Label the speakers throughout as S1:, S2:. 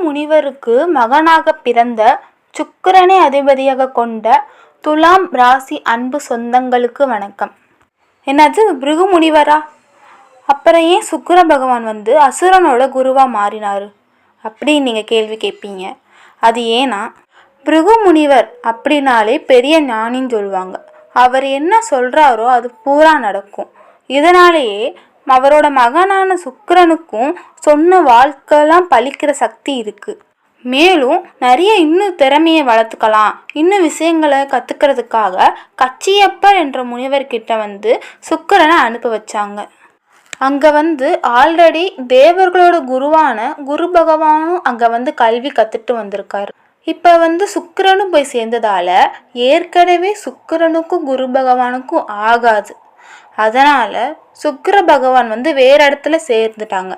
S1: முனிவருக்கு மகனாக பிறந்த சுக்கிரனை அதிபதியாக கொண்ட துலாம் ராசி அன்பு சொந்தங்களுக்கு வணக்கம். என்னது பிருகு முனிவரா? அப்புறம் ஏன் சுக்கிர பகவான் அசுரனோட குருவா மாறினாரு அப்படின்னு நீங்கள் கேள்வி கேட்பீங்க. அது ஏன்னா பிருகு முனிவர் அப்படின்னாலே பெரிய ஞானின்னு சொல்லுவாங்க. அவர் என்ன சொல்கிறாரோ அது பூரா நடக்கும். இதனாலேயே அவரோட மகனான சுக்கிரனுக்கும் சொன்ன வாழ்க்கைலாம் பழிக்கிற சக்தி இருக்குது. மேலும் நிறைய இன்னும் திறமையை வளர்த்துக்கலாம், இன்னும் விஷயங்களை கற்றுக்கிறதுக்காக கச்சியப்பர் என்ற முனிவர்கிட்ட சுக்கிரனை அனுப்பி வச்சாங்க. அங்கே ஆல்ரெடி தேவர்களோட குருவான குரு பகவானும் அங்கே கல்வி கற்றுட்டு வந்திருக்காரு. இப்போ சுக்கிரனும் போய் சேர்ந்ததால ஏற்கனவே சுக்கிரனுக்கும் குரு பகவானுக்கும் ஆகாது. அதனால் சுக்கிர பகவான் வேறு இடத்துல சேர்ந்துட்டாங்க.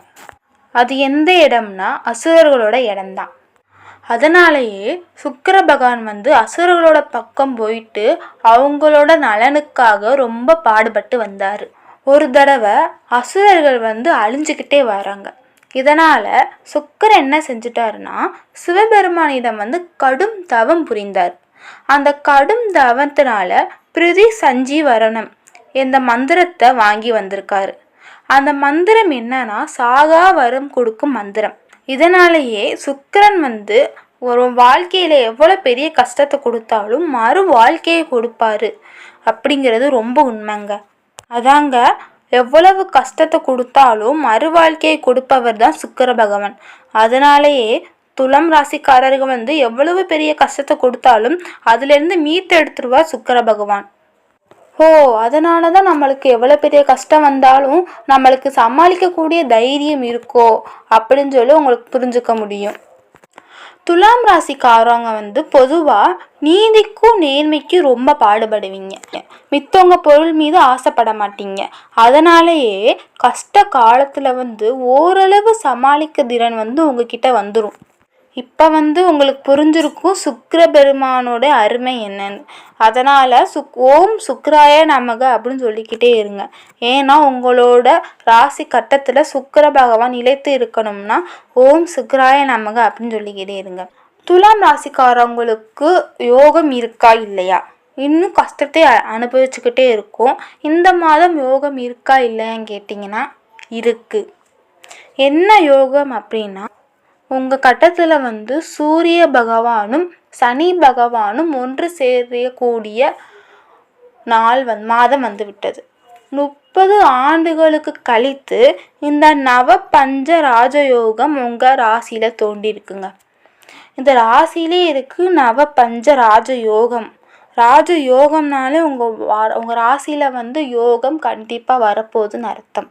S1: அது எந்த இடம்னா அசுரர்களோட இடம்தான். அதனாலேயே சுக்கிர பகவான் அசுரர்களோட பக்கம் போயிட்டு அவங்களோட நலனுக்காக ரொம்ப பாடுபட்டு வந்தார். ஒரு தடவை அசுரர்கள் அழிஞ்சுக்கிட்டே வராங்க. இதனால் சுக்கிரன் என்ன செஞ்சிட்டாருன்னா சிவபெருமானிடம் கடும் தவம் புரிந்தார். அந்த கடும் தவத்தினால பிரிதி சஞ்சீவரணம் இந்த மந்திரத்தை வாங்கி வந்திருக்காரு. அந்த மந்திரம் என்னன்னா சாகா வரம் கொடுக்கும் மந்திரம். இதனாலேயே சுக்கிரன் ஒரு வாழ்க்கையில எவ்வளோ பெரிய கஷ்டத்தை கொடுத்தாலும் மறு வாழ்க்கையை கொடுப்பாரு அப்படிங்கிறது ரொம்ப உண்மைங்க. அதாங்க, எவ்வளவு கஷ்டத்தை கொடுத்தாலும் மறு வாழ்க்கையை கொடுப்பவர் தான் சுக்கிர பகவான். அதனாலேயே துலாம் ராசிக்காரர்கள் எவ்வளவு பெரிய கஷ்டத்தை கொடுத்தாலும் அதுலேருந்து மீட்டு எடுத்துருவார் சுக்கிர பகவான். அதனால தான் நம்மளுக்கு எவ்வளோ பெரிய கஷ்டம் வந்தாலும் நம்மளுக்கு சமாளிக்கக்கூடிய தைரியம் இருக்கோ அப்படின்னு சொல்லி உங்களுக்கு புரிஞ்சுக்க முடியும். துலாம் ராசிக்காரவங்க பொதுவாக நீதிக்கும் நேர்மைக்கும் ரொம்ப பாடுபடுவீங்க. மித்தவங்க பொருள் மீது ஆசைப்பட மாட்டீங்க. அதனாலேயே கஷ்ட காலத்தில் ஓரளவு சமாளிக்க திறன் உங்ககிட்ட வந்துடும். இப்போ உங்களுக்கு புரிஞ்சிருக்கும் சுக்கிர பெருமானோட அருமை என்னன்னு. அதனால் ஓம் சுக்கிராய நமக அப்படின்னு சொல்லிக்கிட்டே இருங்க. ஏன்னா உங்களோட ராசி கட்டத்தில் சுக்கிர பகவான் நிலைத்து இருக்கணும்னா ஓம் சுக்கிராய நமக அப்படின்னு சொல்லிக்கிட்டே இருங்க. துலாம் ராசிக்காரவங்களுக்கு யோகம் இருக்கா இல்லையா? இன்னும் கஷ்டத்தை அனுபவிச்சுக்கிட்டே இருக்கும். இந்த மாதம் யோகம் இருக்கா இல்லையான்னு கேட்டிங்கன்னா இருக்குது. என்ன யோகம் அப்படின்னா உங்கள் கட்டத்தில் சூரிய பகவானும் சனி பகவானும் ஒன்று சேரக்கூடிய நாள் மாதம் விட்டது. 30 ஆண்டுகளுக்கு கழித்து இந்த நவபஞ்ச ராஜயோகம் உங்கள் ராசியில் தோண்டியிருக்குங்க. இந்த ராசியிலே இருக்குது நவபஞ்ச ராஜயோகம். ராஜயோகம்னாலே உங்கள் ராசியில் யோகம் கண்டிப்பாக வரப்போகுதுன்னு அர்த்தம்.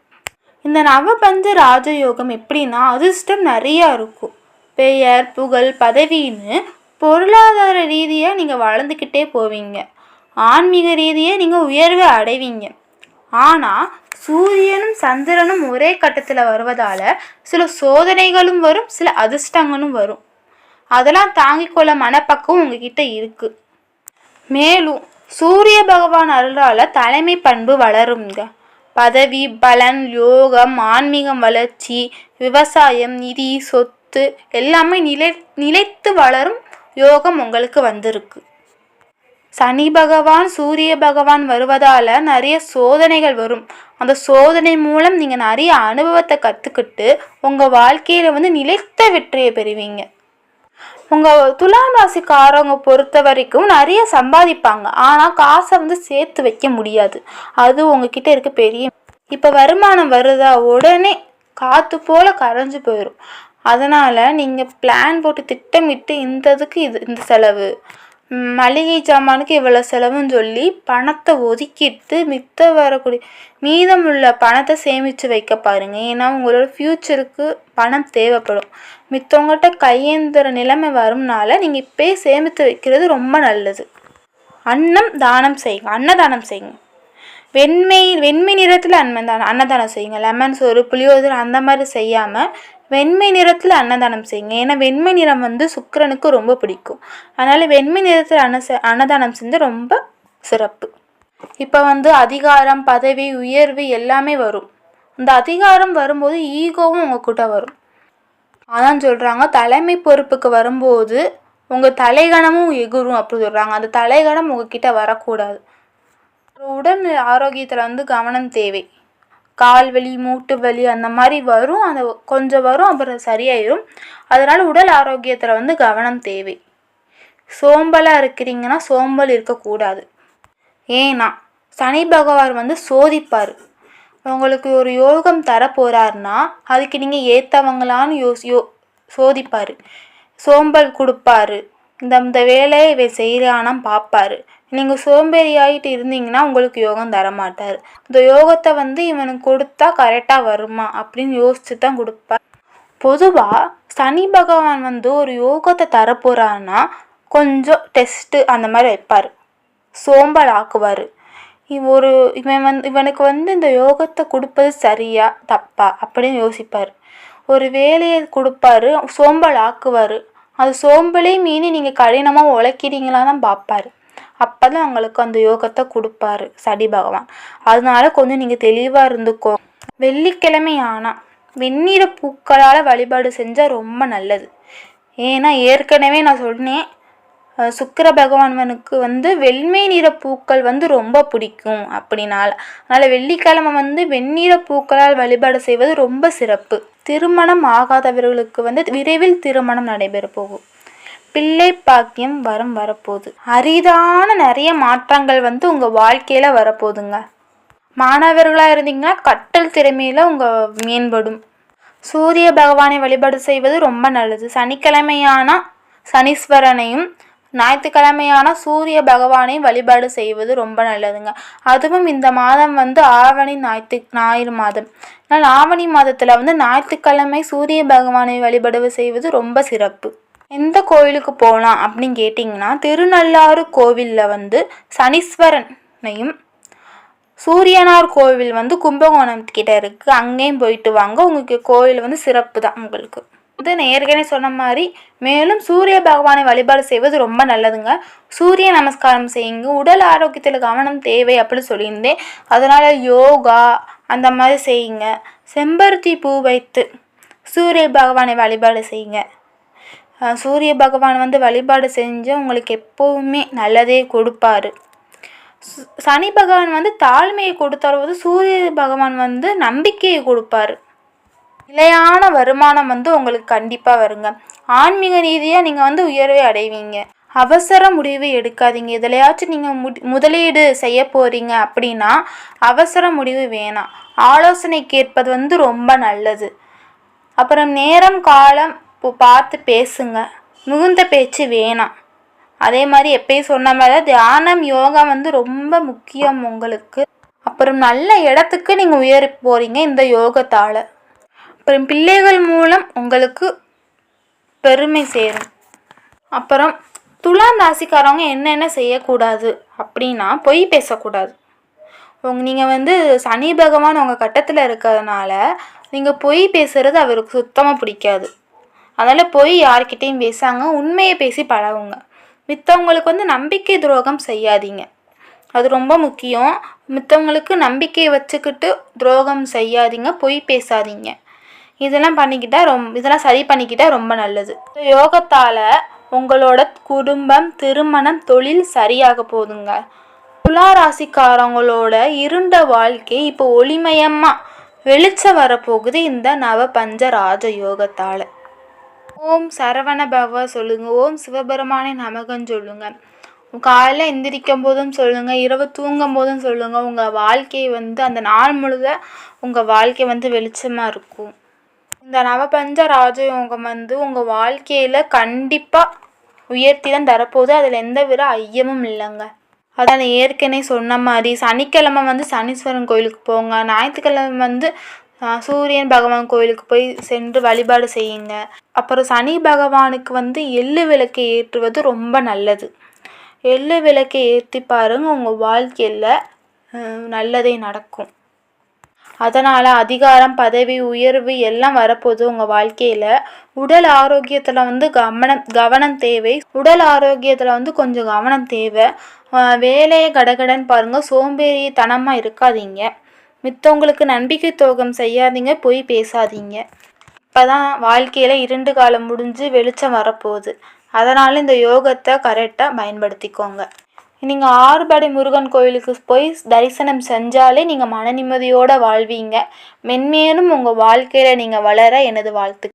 S1: இந்த நவபஞ்ச ராஜயோகம் எப்படின்னா அதிர்ஷ்டம் நிறையா இருக்கும். பெயர் புகழ் பதவின்னு பொருளாதார ரீதியாக நீங்கள் வளர்ந்துக்கிட்டே போவீங்க. ஆன்மீக ரீதியாக நீங்கள் உயர்வை அடைவீங்க. ஆனால் சூரியனும் சந்திரனும் ஒரே கட்டத்தில் வருவதால் சில சோதனைகளும் வரும், சில அதிர்ஷ்டங்களும் வரும். அதெல்லாம் தாங்கிக் கொள்ள மனப்பக்குவம் உங்ககிட்ட இருக்குது. மேலும் சூரிய பகவான் அருளால் தலைமை பண்பு வளருங்க. பதவி பலன் யோகம் ஆன்மீகம் வளர்ச்சி விவசாயம் நிதி சொத்து எல்லாமே நிலைத்து வளரும் யோகம் உங்களுக்கு வந்திருக்கு. சனி பகவான் சூரிய பகவான் வருவதால் நிறைய சோதனைகள் வரும். அந்த சோதனை மூலம் நீங்கள் நிறைய அனுபவத்தை கற்றுக்கிட்டு உங்கள் வாழ்க்கையில் நிலைத்த வெற்றியை பெறுவீங்க. உங்கள் துலாம் ராசிக்காரவங்க பொறுத்த வரைக்கும் நிறைய சம்பாதிப்பாங்க. ஆனால் காசை சேர்த்து வைக்க முடியாது. அது உங்ககிட்ட இருக்க பெரிய இப்போ வருமானம் வருதா உடனே காற்று போல் கரைஞ்சி போயிடும். அதனால் நீங்கள் பிளான் போட்டு திட்டமிட்டு இதுக்கு இந்த செலவு, மளிகை சாமானுக்கு இவ்வளோ செலவுன்னு சொல்லி பணத்தை ஒதுக்கிட்டு மீதம் உள்ள பணத்தை சேமித்து வைக்க பாருங்கள். ஏன்னா உங்களோட ஃப்யூச்சருக்கு பணம் தேவைப்படும். மித்தவங்கள்ட்ட கையேந்திர நிலைமை வரும்னால நீங்கள் இப்போயே சேமித்து வைக்கிறது ரொம்ப நல்லது. அன்னதானம் செய்யுங்க. வெண்மை நிறத்தில் அன்னதானம் செய்யுங்க. லெமன் சோறு புளியோதரை அந்த மாதிரி செய்யாமல் வெண்மை நிறத்தில் அன்னதானம் செய்யுங்க. ஏன்னா வெண்மை நிறம் சுக்கிரனுக்கு ரொம்ப பிடிக்கும். அதனால் வெண்மை நிறத்தில் அன்னதானம் செஞ்சு ரொம்ப சிறப்பு. இப்போ அதிகாரம் பதவி உயர்வு எல்லாமே வரும். இந்த அதிகாரம் வரும்போது ஈகோவும் உங்ககிட்ட வரும். அதான் சொல்கிறாங்க, தலைமை பொறுப்புக்கு வரும்போது உங்கள் தலைகணமும் எகுரும் அப்படி சொல்கிறாங்க. அந்த தலைகணம் உங்ககிட்ட வரக்கூடாது. உடல் ஆரோக்கியத்தில் வந்து கவனம் தேவை. கால் வலி, மூட்டு வலி அந்த மாதிரி வரும், அந்த கொஞ்சம் வரும், அப்புறம் சரியாயிடும். அதனால் உடல் ஆரோக்கியத்தில் வந்து கவனம் தேவை. சோம்பலாக இருக்கிறீங்கன்னா சோம்பல் இருக்கக்கூடாது. ஏன்னா சனி பகவான் வந்து சோதிப்பார். உங்களுக்கு ஒரு யோகம் தரப்போகிறாருன்னா அதுக்கு நீங்கள் ஏற்றவங்களான்னு சோதிப்பார். சோம்பல் கொடுப்பாரு. இந்த வேலையை இவன் செய்கிறானா பார்ப்பாரு. நீங்கள் சோம்பேறி ஆகிட்டு இருந்தீங்கன்னா உங்களுக்கு யோகம் தரமாட்டார். இந்த யோகத்தை வந்து இவனுக்கு கொடுத்தா கரெக்டாக வருமா அப்படின்னு யோசிச்சு தான் கொடுப்பார். பொதுவாக சனி பகவான் வந்து ஒரு யோகத்தை தரப்போகிறான்னா கொஞ்சம் டெஸ்ட்டு அந்த மாதிரி வைப்பார். சோம்பல் ஆக்குவார். இவனுக்கு வந்து இந்த யோகத்தை கொடுப்பது சரியா தப்பா அப்படின்னு யோசிப்பார். ஒரு வேலையை கொடுப்பாரு, சோம்பல் ஆக்குவார். அது சோம்பலே மீறி நீங்கள் கடினமாக உழைக்கிறீங்களா தான் பார்ப்பார். அப்போ தான் உங்களுக்கு அந்த யோகத்தை கொடுப்பாரு சனி பகவான். அதனால கொஞ்சம் நீங்கள் தெளிவாக இருந்துக்கோ. வெள்ளிக்கிழமை ஆனால் வெண்ணிற பூக்களால் வழிபாடு செஞ்சால் ரொம்ப நல்லது. ஏன்னா ஏற்கனவே நான் சொன்னேன், சுக்கிர பகவானுக்கு வந்து வெண்மை நிற பூக்கள் வந்து ரொம்ப பிடிக்கும் அப்படின்னால. அதனால் வெள்ளிக்கிழமை வந்து வெண்ணிற பூக்களால் வழிபாடு செய்வது ரொம்ப சிறப்பு. திருமணம் ஆகாதவர்களுக்கு வந்து விரைவில் திருமணம் நடைபெற போகும். பிள்ளை பாக்கியம் வரப்போகுது. அரிதான நிறைய மாற்றங்கள் வந்து உங்கள் வாழ்க்கையில் வரப்போகுதுங்க. மாணவர்களாக இருந்தீங்கன்னா கற்றல் திறமையில் உங்கள் மேம்படும். சூரிய பகவானை வழிபாடு செய்வது ரொம்ப நல்லது. சனிக்கிழமையான சனீஸ்வரனையும் ஞாயிற்றுக்கிழமையான சூரிய பகவானையும் வழிபாடு செய்வது ரொம்ப நல்லதுங்க. அதுவும் இந்த மாதம் வந்து ஆவணி ஞாயிறு மாதம். ஆனால் ஆவணி மாதத்தில் வந்து ஞாயிற்றுக்கிழமை சூரிய பகவானை வழிபாடு செய்வது ரொம்ப சிறப்பு. எந்த கோவிலுக்கு போகலாம் அப்படின்னு கேட்டிங்கன்னா, திருநள்ளாறு கோவிலில் வந்து சனீஸ்வரனையும், சூரியனார் கோவில் வந்து கும்பகோணம் கிட்ட இருக்குது, அங்கேயும் போயிட்டு வாங்க. உங்களுக்கு கோவில் வந்து சிறப்பு தான். உங்களுக்கு வந்து நான் ஏற்கனவே சொன்ன மாதிரி மேலும் சூரிய பகவானை வழிபாடு செய்வது ரொம்ப நல்லதுங்க. சூரிய நமஸ்காரம் செய்யுங்க. உடல் ஆரோக்கியத்தில் கவனம் தேவை அப்படின்னு சொல்லியிருந்தேன். அதனால் யோகா அந்த மாதிரி செய்யுங்க. செம்பருத்தி பூ வைத்து சூரிய பகவானை வழிபாடு செய்யுங்க. சூரிய பகவான் வந்து வழிபாடு செஞ்சு உங்களுக்கு எப்போவுமே நல்லதே கொடுப்பாரு. சனி பகவான் வந்து தாழ்மையை கொடுத்தாலும் சூரிய பகவான் வந்து நம்பிக்கையை கொடுப்பாரு. நிலையான வருமானம் வந்து உங்களுக்கு கண்டிப்பாக வருங்க. ஆன்மீக ரீதியாக நீங்கள் வந்து உயர்வை அடைவீங்க. அவசர முடிவு எடுக்காதீங்க. எதுலையாச்சும் நீங்கள் முதலீடு செய்ய போகிறீங்க அப்படின்னா அவசர முடிவு வேணாம். ஆலோசனை கேட்பது வந்து ரொம்ப நல்லது. அப்புறம் நேரம் காலம் பார்த்து பேசுங்க. மிகுந்த பேச்சு வேணாம். அதே மாதிரி எப்பயும் சொன்ன மாதிரி தியானம் யோகா வந்து ரொம்ப முக்கியம் உங்களுக்கு. அப்புறம் நல்ல இடத்துக்கு நீங்கள் உயர போகிறீங்க இந்த யோகத்தால். அப்புறம் பிள்ளைகள் மூலம் உங்களுக்கு பெருமை சேரும். அப்புறம் துலாம் ராசிக்காரவங்க என்னென்ன செய்யக்கூடாது அப்படின்னா, பொய் பேசக்கூடாது. நீங்கள் வந்து சனி பகவான் உங்கள் கட்டத்தில் இருக்கிறதுனால நீங்கள் பொய் பேசுகிறது அவருக்கு சுத்தமாக பிடிக்காது. அதனால் பொய் யார்கிட்டையும் பேசாங்க, உண்மையை பேசி பழகுங்க. மித்தவங்களுக்கு வந்து நம்பிக்கை துரோகம் செய்யாதீங்க. அது ரொம்ப முக்கியம். மித்தவங்களுக்கு நம்பிக்கையை வச்சுக்கிட்டு துரோகம் செய்யாதீங்க, பொய் பேசாதீங்க. இதெல்லாம் சரி பண்ணிக்கிட்டால் ரொம்ப நல்லது. யோகத்தால் உங்களோட குடும்பம், திருமணம், தொழில் சரியாக போகுதுங்க. துலா ராசிக்காரங்களோட இருண்ட வாழ்க்கை இப்போ ஒளிமயமாக வெளிச்சம் வரப்போகுது இந்த நவபஞ்ச ராஜ யோகத்தால். ஓம் சரவண பவ சொல்லுங்க. ஓம் சிவபெருமானே நமகன்னு சொல்லுங்க. காலையில் எந்திரிக்கும் போதும் சொல்லுங்க, இரவு தூங்கும் போதும் சொல்லுங்க. உங்கள் வாழ்க்கையை வந்து அந்த நாள் முழுத உங்கள் வாழ்க்கை வந்து வெளிச்சமாக இருக்கும். இந்த நவபஞ்ச ராஜயோகம் வந்து உங்கள் வாழ்க்கையில் கண்டிப்பாக உயர்த்தி தான் தரப்போகுது. அதில் எந்த வித ஐயமும் இல்லைங்க. அதான் ஏற்கனவே சொன்ன மாதிரி சனிக்கிழமை வந்து சனீஸ்வரன் கோயிலுக்கு போங்க. ஞாயிற்றுக்கிழமை வந்து சூரியன் பகவான் கோயிலுக்கு போய் சென்று வழிபாடு செய்யுங்க. அப்புறம் சனி பகவானுக்கு வந்து எள்ளு விளக்கை ஏற்றுவது ரொம்ப நல்லது. எள்ளு விளக்கை ஏற்றி பாருங்க, உங்கள் வாழ்க்கையில் நல்லதே நடக்கும். அதனால் அதிகாரம், பதவி, உயர்வு எல்லாம் வரப்போகுது உங்கள் வாழ்க்கையில். உடல் ஆரோக்கியத்தில் வந்து கவனம் தேவை. உடல் ஆரோக்கியத்தில் வந்து கொஞ்சம் கவனம் தேவை. வேலையை கடகடன்னு பாருங்கள். சோம்பேறித்தனமாக இருக்காதீங்க. மித்தவங்களுக்கு நம்பிக்கை துரோகம் செய்யாதீங்க, பொய் பேசாதீங்க. இப்போ தான் வாழ்க்கையில் இருண்டு காலம் முடிஞ்சு வெளிச்சம் வரப்போகுது. அதனால் இந்த யோகத்தை கரெக்டாக பயன்படுத்திக்கோங்க. நீங்கள் ஆறுபடை முருகன் கோயிலுக்கு போய் தரிசனம் செஞ்சாலே நீங்கள் மன நிம்மதியோடு வாழ்வீங்க. மென்மேலும் உங்கள் வாழ்க்கையில் நீங்கள் வளர எனது வாழ்த்து.